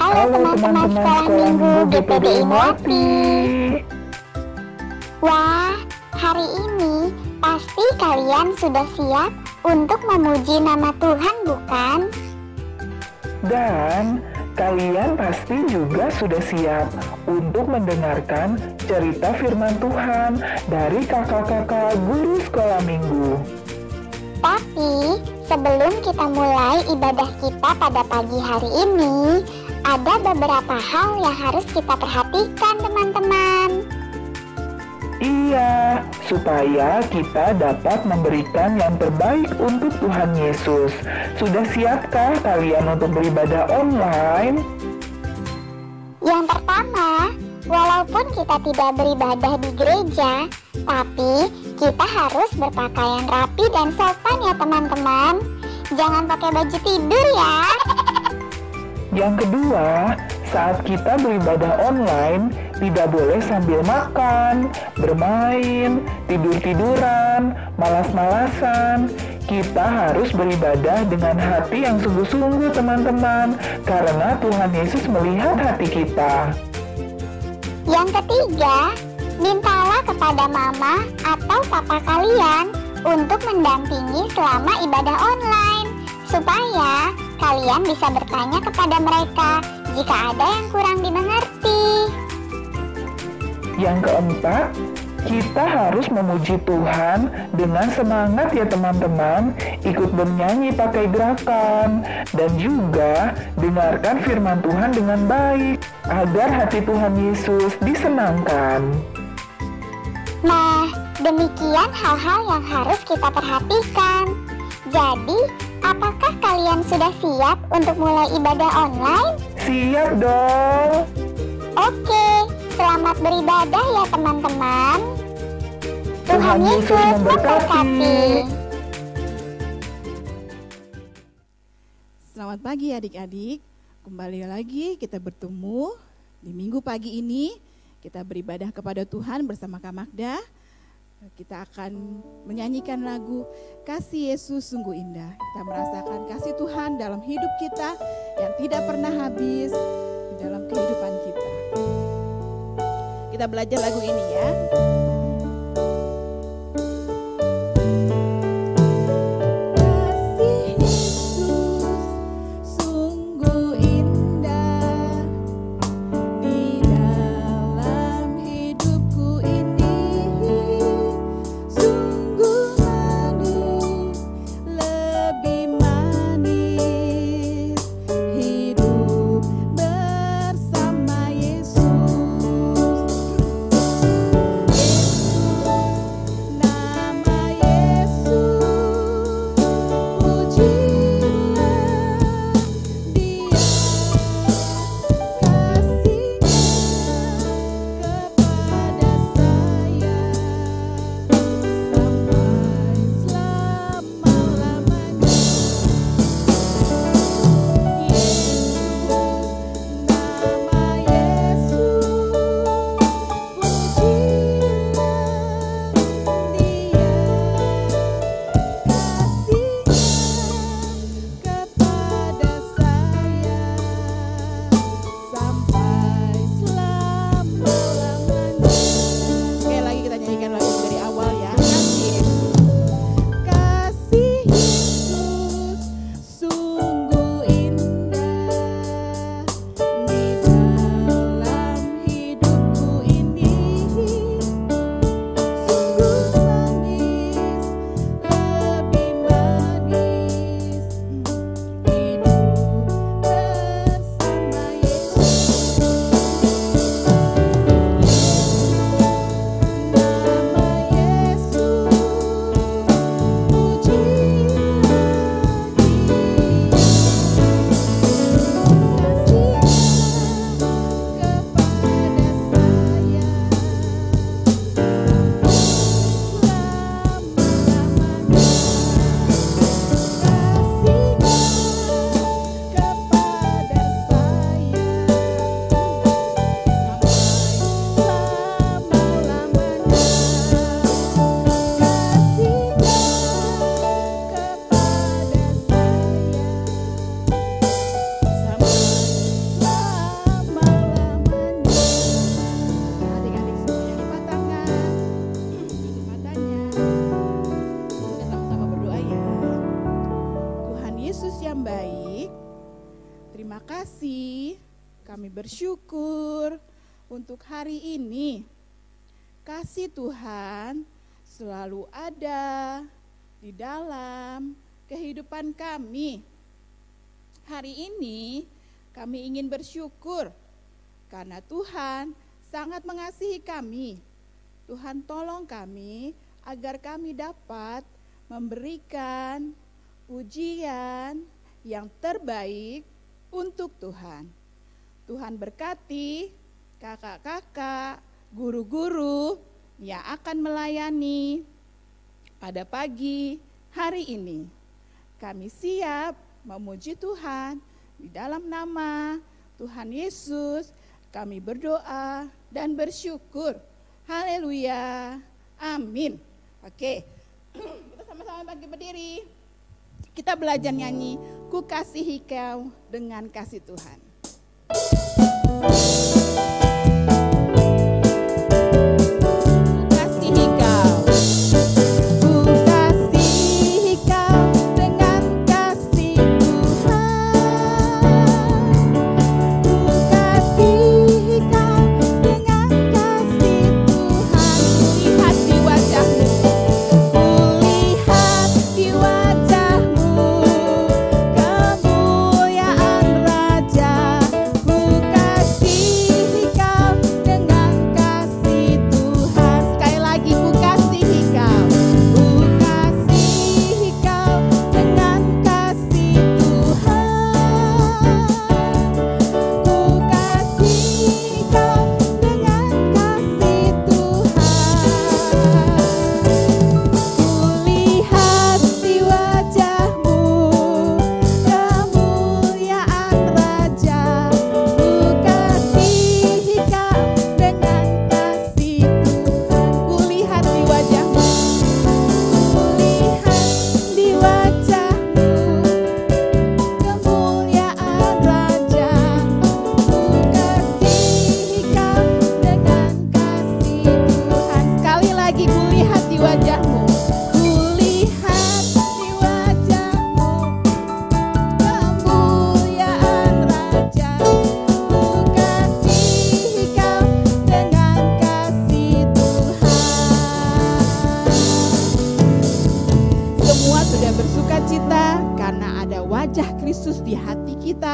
Halo teman-teman sekolah minggu GPDI Melati. Wah, hari ini pasti kalian sudah siap untuk memuji nama Tuhan, bukan? Dan kalian pasti juga sudah siap untuk mendengarkan cerita firman Tuhan dari kakak-kakak guru sekolah minggu. Tapi sebelum kita mulai ibadah kita pada pagi hari ini, ada beberapa hal yang harus kita perhatikan, teman-teman. Iya, supaya kita dapat memberikan yang terbaik untuk Tuhan Yesus. Sudah siapkah kalian untuk beribadah online? Yang pertama, walaupun kita tidak beribadah di gereja, tapi kita harus berpakaian rapi dan sopan ya teman-teman. Jangan pakai baju tidur ya. Yang kedua, saat kita beribadah online, tidak boleh sambil makan, bermain, tidur-tiduran, malas-malasan. Kita harus beribadah dengan hati yang sungguh-sungguh teman-teman, karena Tuhan Yesus melihat hati kita. Yang ketiga, mintalah kepada mama atau papa kalian untuk mendampingi selama ibadah online, supaya kalian bisa bertanya kepada mereka jika ada yang kurang dimengerti. Yang keempat, kita harus memuji Tuhan dengan semangat ya teman-teman, ikut bernyanyi pakai gerakan, dan juga dengarkan firman Tuhan dengan baik, agar hati Tuhan Yesus disenangkan. Nah, demikian hal-hal yang harus kita perhatikan. Jadi, apakah kalian sudah siap untuk mulai ibadah online? Siap dong! Oke, selamat beribadah ya teman-teman. Tuhan Yesus memberkati. Selamat pagi adik-adik. Kembali lagi kita bertemu di minggu pagi ini. Kita beribadah kepada Tuhan bersama Kak Magda. Kita akan menyanyikan lagu Kasih Yesus Sungguh Indah. Kita merasakan kasih Tuhan dalam hidup kita yang tidak pernah habis di dalam kehidupan kita. Kita belajar lagu ini ya. Yesus Terima kasih, kami bersyukur untuk hari ini. Kasih Tuhan selalu ada di dalam kehidupan kami. Hari ini kami ingin bersyukur karena Tuhan sangat mengasihi kami. Tuhan tolong kami agar kami dapat memberikan pujian yang terbaik untuk Tuhan. Tuhan berkati kakak-kakak, guru-guru yang akan melayani pada pagi hari ini. Kami siap memuji Tuhan di dalam nama Tuhan Yesus. Kami berdoa dan bersyukur. Haleluya. Amin. Oke. Kita sama-sama bangkit berdiri. Kita belajar nyanyi Ku Kasihi Kau dengan Kasih Tuhan.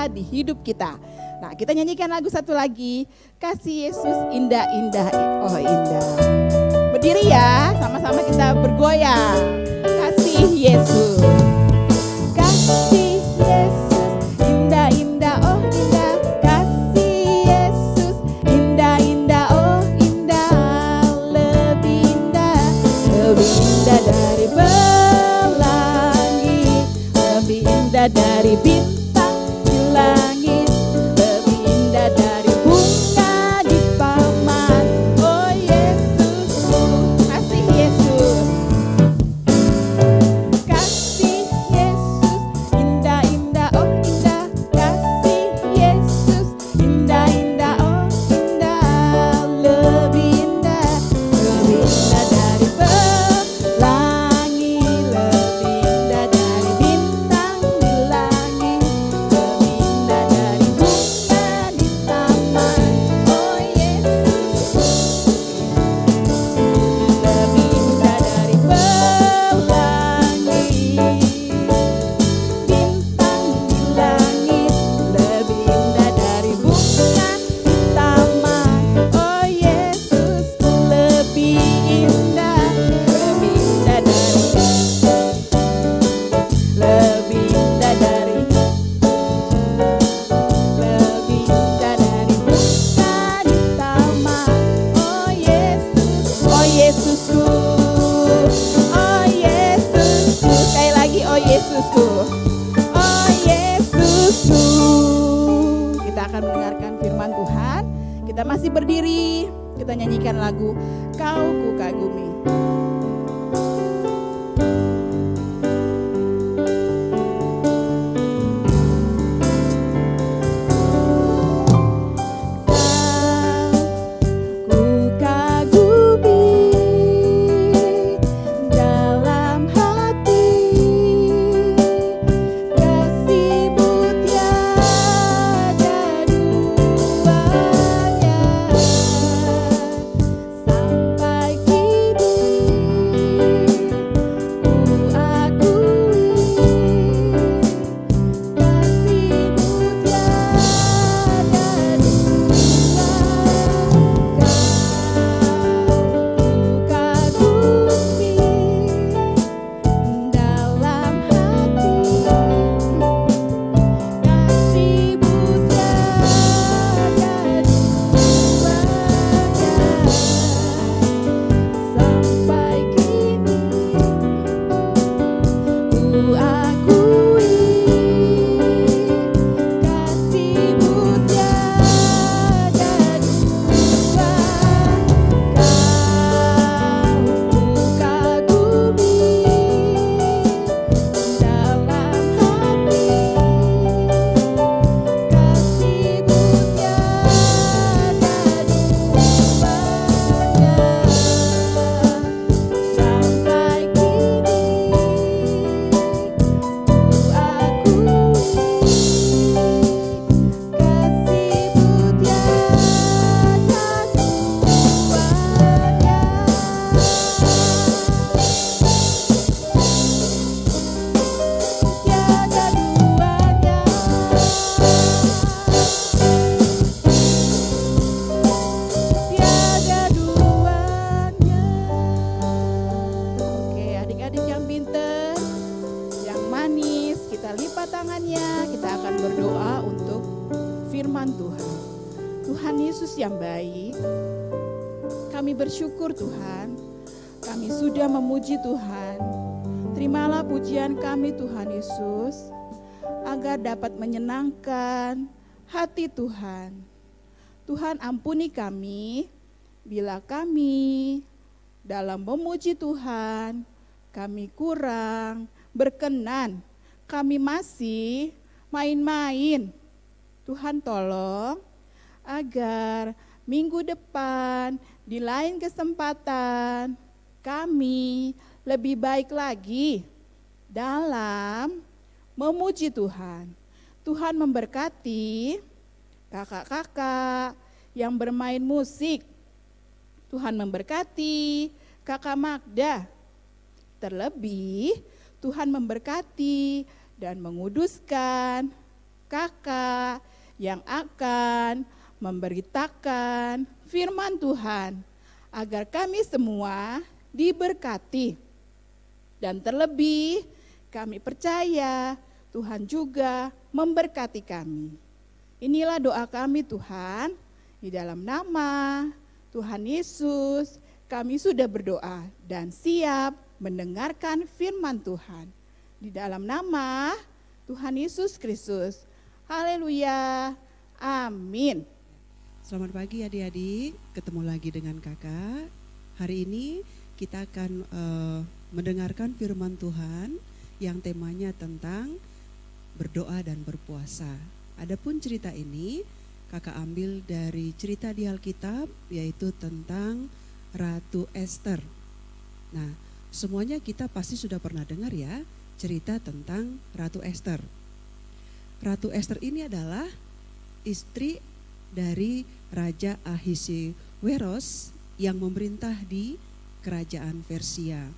Di hidup kita. Nah, kita nyanyikan lagu satu lagi, Kasih Yesus indah-indah, oh indah. Berdiri ya, sama-sama kita bergoyang. Kasih Yesus. Kasih Yesus indah-indah, oh indah. Kasih Yesus indah-indah, oh indah. Lebih indah dari pelangi, lebih indah dari bintang langit, lebih indah dari bunga di taman. Oh Yesusku, kasih Yesus. Kasih Yesus indah-indah, oh indah. Kasih Yesus indah-indah, oh indah. Lebih indah dari pelangi, lebih indah dari bintang di langit. Kita masih berdiri, kita nyanyikan lagu Kau Ku Kagumi. Kami bersyukur Tuhan, kami sudah memuji Tuhan. Terimalah pujian kami Tuhan Yesus, agar dapat menyenangkan hati Tuhan. Tuhan ampuni kami, bila kami dalam memuji Tuhan, kami kurang berkenan, kami masih main-main. Tuhan tolong agar minggu depan di lain kesempatan kami lebih baik lagi dalam memuji Tuhan. Tuhan memberkati kakak-kakak yang bermain musik. Tuhan memberkati kakak Magda. Terlebih Tuhan memberkati dan menguduskan kakak yang akan memberitakan firman Tuhan, agar kami semua diberkati. Dan terlebih kami percaya Tuhan juga memberkati kami. Inilah doa kami Tuhan, di dalam nama Tuhan Yesus kami sudah berdoa dan siap mendengarkan firman Tuhan. Di dalam nama Tuhan Yesus Kristus. Haleluya. Amin. Selamat pagi adik-adik, ketemu lagi dengan kakak. Hari ini kita akan mendengarkan firman Tuhan yang temanya tentang berdoa dan berpuasa. Adapun cerita ini kakak ambil dari cerita di Alkitab, yaitu tentang Ratu Ester. Nah, semuanya kita pasti sudah pernah dengar ya cerita tentang Ratu Ester. Ratu Ester ini adalah istri dari Raja Ahasiweros yang memerintah di kerajaan Persia.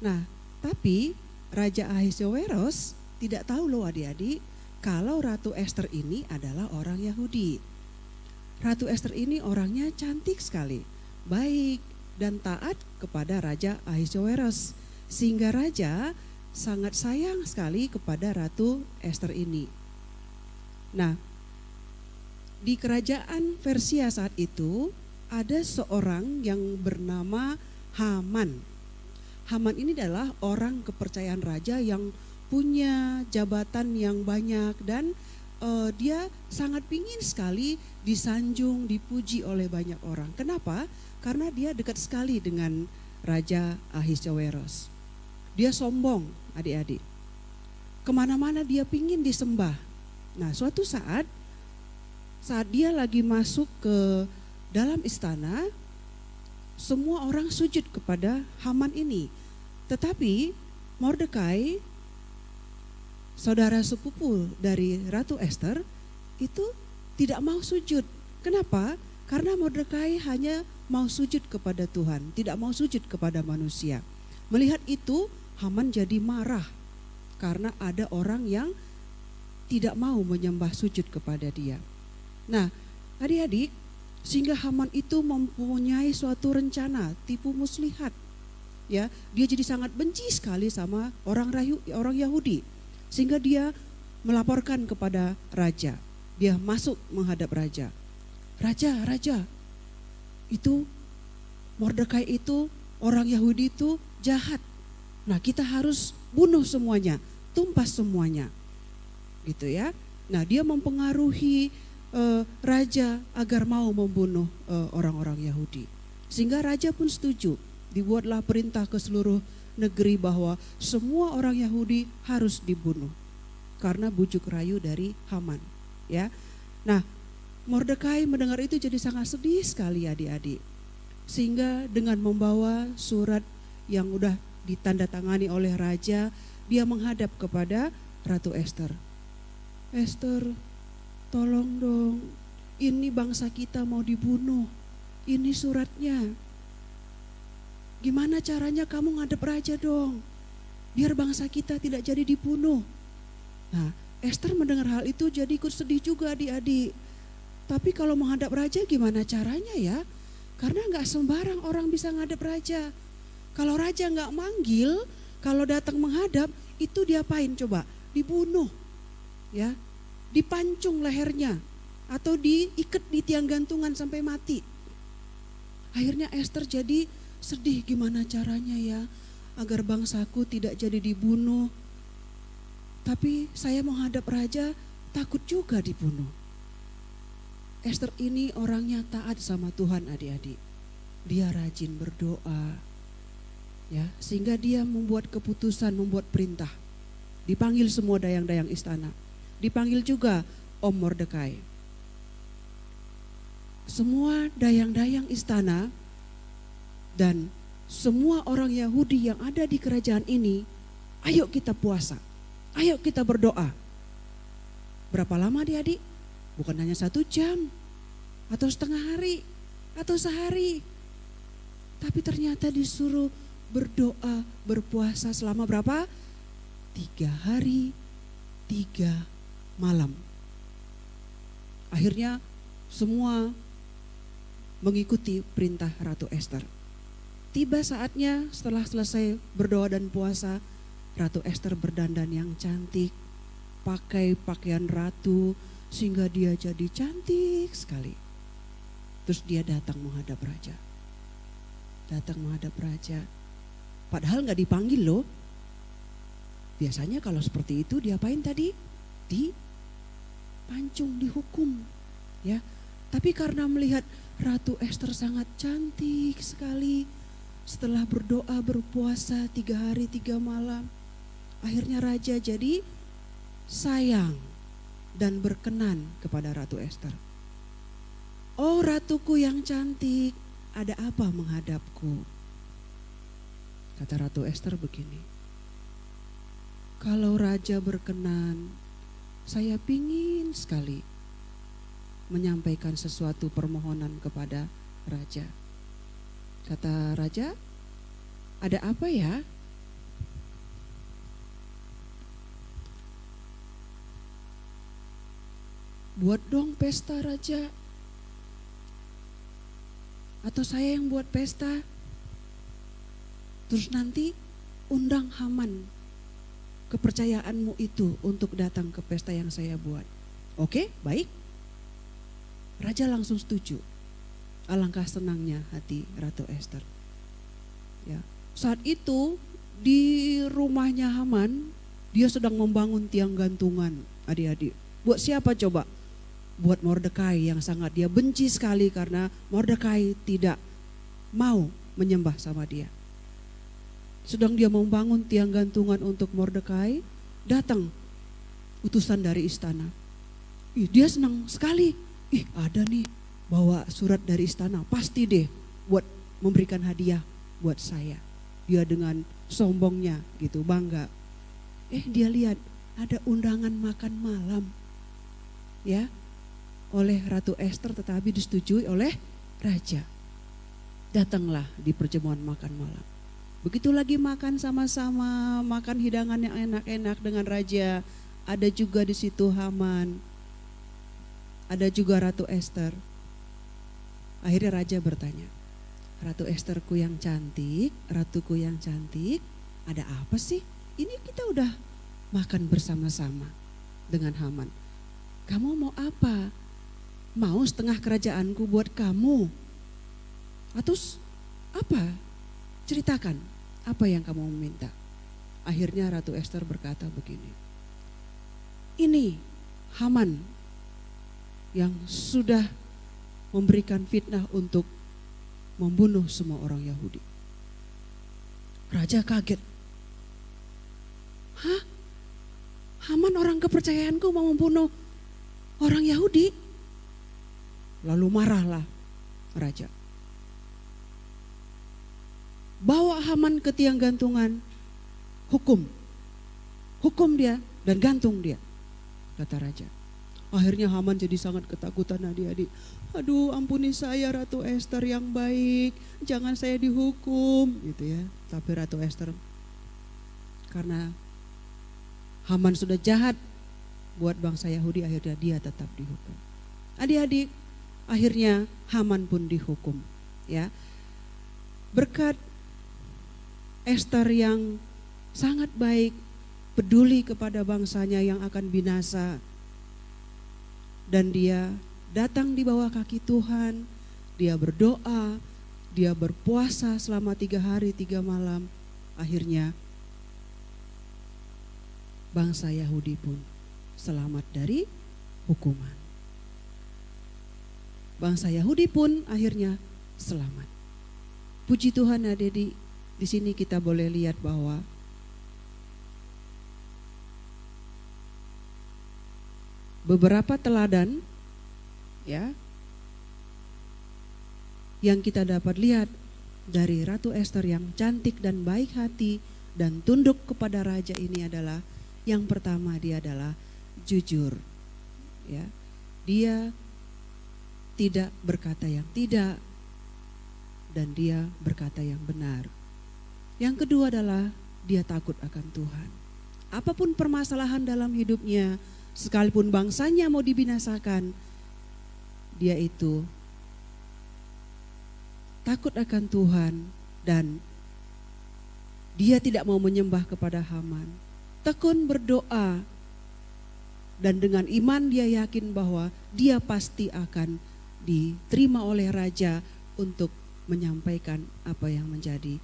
Nah, tapi Raja Ahasiweros tidak tahu loh adik-adik, kalau Ratu Ester ini adalah orang Yahudi. Ratu Ester ini orangnya cantik sekali, baik dan taat kepada Raja Ahasiweros, sehingga raja sangat sayang sekali kepada Ratu Ester ini. Nah, di kerajaan Persia saat itu ada seorang yang bernama Haman. Haman ini adalah orang kepercayaan raja yang punya jabatan yang banyak dan dia sangat pingin sekali disanjung, dipuji oleh banyak orang. Kenapa? Karena dia dekat sekali dengan Raja Ahasiweros. Dia sombong adik-adik. Kemana-mana dia pingin disembah. Nah, suatu saat dia lagi masuk ke dalam istana, semua orang sujud kepada Haman ini. Tetapi Mordekai, saudara sepupu dari Ratu Ester, itu tidak mau sujud. Kenapa? Karena Mordekai hanya mau sujud kepada Tuhan, tidak mau sujud kepada manusia. Melihat itu, Haman jadi marah karena ada orang yang tidak mau menyembah sujud kepada dia. Nah, adik-adik, sehingga Haman itu mempunyai suatu rencana tipu muslihat. Ya, dia jadi sangat benci sekali sama orang Yahudi, sehingga dia melaporkan kepada raja. Dia masuk menghadap raja. Raja, itu Mordekai itu orang Yahudi itu jahat. Nah, kita harus bunuh semuanya, tumpas semuanya, gitu ya. Nah, dia mempengaruhi raja agar mau membunuh orang-orang Yahudi. Sehingga raja pun setuju. Dibuatlah perintah ke seluruh negeri bahwa semua orang Yahudi harus dibunuh karena bujuk rayu dari Haman. Ya, nah Mordekai mendengar itu jadi sangat sedih sekali adik-adik. Sehingga dengan membawa surat yang udah ditandatangani oleh raja, dia menghadap kepada Ratu Ester. Ester, tolong dong, ini bangsa kita mau dibunuh, ini suratnya. Gimana caranya kamu ngadep raja dong, biar bangsa kita tidak jadi dibunuh. Nah, Ester mendengar hal itu jadi ikut sedih juga adik-adik. Tapi kalau menghadap raja gimana caranya ya? Karena gak sembarang orang bisa ngadep raja. Kalau raja gak manggil, kalau datang menghadap, itu diapain coba? Dibunuh, ya, dipancung lehernya, atau diikat di tiang gantungan sampai mati. Akhirnya Esther jadi sedih, gimana caranya ya agar bangsaku tidak jadi dibunuh. Tapi saya menghadap raja takut juga dibunuh. Esther ini orangnya taat sama Tuhan adik-adik. Dia rajin berdoa. Ya, sehingga dia membuat keputusan, membuat perintah. Dipanggil semua dayang-dayang istana. Dipanggil juga Om Mordekai. Semua dayang-dayang istana dan semua orang Yahudi yang ada di kerajaan ini, ayo kita puasa, ayo kita berdoa. Berapa lama adik-adik? Bukan hanya 1 jam, atau setengah hari, atau sehari. Tapi ternyata disuruh berdoa, berpuasa selama berapa? 3 hari, 3 malam. Akhirnya semua mengikuti perintah Ratu Esther. Tiba saatnya setelah selesai berdoa dan puasa, Ratu Esther berdandan yang cantik, pakai pakaian ratu sehingga dia jadi cantik sekali. Terus dia datang menghadap raja. Datang menghadap raja. Padahal gak dipanggil loh. Biasanya kalau seperti itu diapain tadi? Dipancung, dihukum. Ya. Tapi karena melihat Ratu Esther sangat cantik sekali, setelah berdoa berpuasa 3 hari 3 malam, akhirnya raja jadi sayang dan berkenan kepada Ratu Esther. Oh ratuku yang cantik, ada apa menghadapku? Kata Ratu Esther begini, kalau raja berkenan, saya pingin sekali menyampaikan sesuatu permohonan kepada raja. Kata raja, ada apa ya? Buat dong pesta raja. Atau saya yang buat pesta. Terus nanti undang Haman, kepercayaanmu itu untuk datang ke pesta yang saya buat. Oke, baik. Raja langsung setuju. Alangkah senangnya hati Ratu Esther. Ya, saat itu di rumahnya Haman, dia sedang membangun tiang gantungan, adik-adik. Buat siapa coba? Buat Mordekai yang sangat dia benci sekali karena Mordekai tidak mau menyembah sama dia. Sedang dia membangun tiang gantungan untuk Mordekai, datang utusan dari istana. Dia senang sekali. Ada nih bawa surat dari istana, pasti deh buat memberikan hadiah buat saya. Dia dengan sombongnya gitu, bangga. Dia lihat ada undangan makan malam ya oleh Ratu Esther, tetapi disetujui oleh raja. Datanglah di perjamuan makan malam. Begitu lagi makan sama-sama, makan hidangan yang enak-enak dengan raja. Ada juga di situ Haman, ada juga Ratu Esther. Akhirnya raja bertanya, Ratu Estherku yang cantik, ratuku yang cantik, ada apa sih? Ini kita udah makan bersama-sama dengan Haman. Kamu mau apa? Mau setengah kerajaanku buat kamu? Atau apa? Ceritakan apa yang kamu minta. Akhirnya Ratu Esther berkata begini, ini Haman yang sudah memberikan fitnah untuk membunuh semua orang Yahudi. Raja kaget. Hah? Haman orang kepercayaanku mau membunuh orang Yahudi? Lalu marahlah raja. Bawa Haman ke tiang gantungan, hukum dia dan gantung dia, kata raja. Akhirnya Haman jadi sangat ketakutan adik-adik. Aduh ampuni saya Ratu Esther yang baik, jangan saya dihukum gitu ya. Tapi Ratu Esther karena Haman sudah jahat buat bangsa Yahudi, akhirnya dia tetap dihukum. Adik-adik, akhirnya Haman pun dihukum ya. Berkat Esther yang sangat baik, peduli kepada bangsanya yang akan binasa, dan dia datang di bawah kaki Tuhan, dia berdoa, dia berpuasa selama 3 hari 3 malam. Akhirnya bangsa Yahudi pun selamat dari hukuman. Bangsa Yahudi pun akhirnya selamat. Puji Tuhan, adik-adik, di sini kita boleh lihat bahwa beberapa teladan ya yang kita dapat lihat dari Ratu Ester yang cantik dan baik hati dan tunduk kepada raja ini adalah, yang pertama, dia adalah jujur. Ya. Dia tidak berkata yang tidak dan dia berkata yang benar. Yang kedua adalah dia takut akan Tuhan. Apapun permasalahan dalam hidupnya, sekalipun bangsanya mau dibinasakan, dia itu takut akan Tuhan dan dia tidak mau menyembah kepada Haman. Tekun berdoa dan dengan iman dia yakin bahwa dia pasti akan diterima oleh raja untuk menyampaikan apa yang menjadi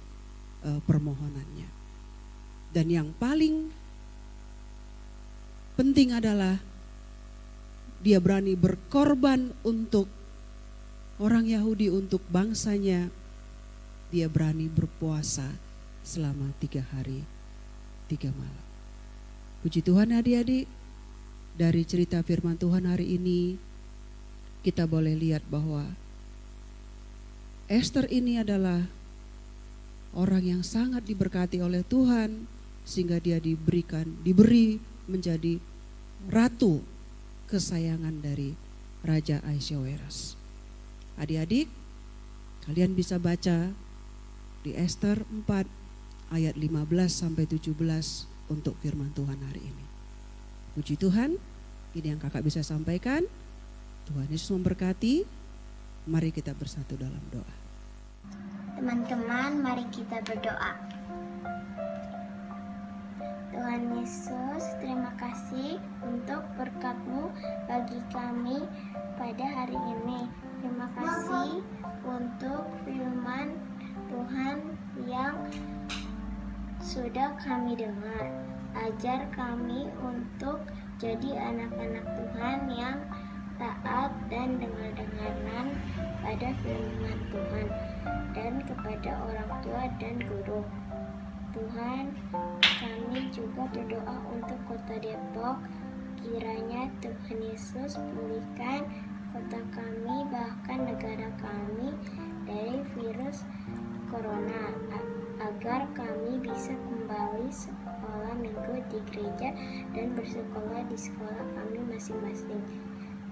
permohonannya. Dan yang paling penting adalah dia berani berkorban untuk orang Yahudi, untuk bangsanya. Dia berani berpuasa selama 3 hari 3 malam. Puji Tuhan, adik-adik, dari cerita firman Tuhan hari ini kita boleh lihat bahwa Ester ini adalah orang yang sangat diberkati oleh Tuhan sehingga dia diberi menjadi ratu kesayangan dari Raja Ahasuerus. Adik-adik, kalian bisa baca di Ester 4 ayat 15 sampai 17 untuk firman Tuhan hari ini. Puji Tuhan, ini yang kakak bisa sampaikan. Tuhan Yesus memberkati. Mari kita bersatu dalam doa. Teman-teman, mari kita berdoa. Tuhan Yesus, terima kasih untuk berkat-Mu bagi kami pada hari ini. Terima kasih untuk firman Tuhan yang sudah kami dengar. Ajar kami untuk jadi anak-anak Tuhan yang taat dan dengar-dengaran pada firman Tuhan dan kepada orang tua dan guru. Tuhan, kami juga berdoa untuk kota Depok. Kiranya Tuhan Yesus pulihkan kota kami, bahkan negara kami, dari virus corona, agar kami bisa kembali sekolah minggu di gereja dan bersekolah di sekolah kami masing-masing.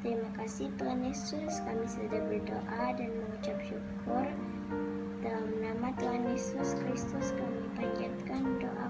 Terima kasih Tuhan Yesus, kami sudah berdoa dan mengucap syukur. Dalam nama Tuhan Yesus Kristus kami panjatkan doa.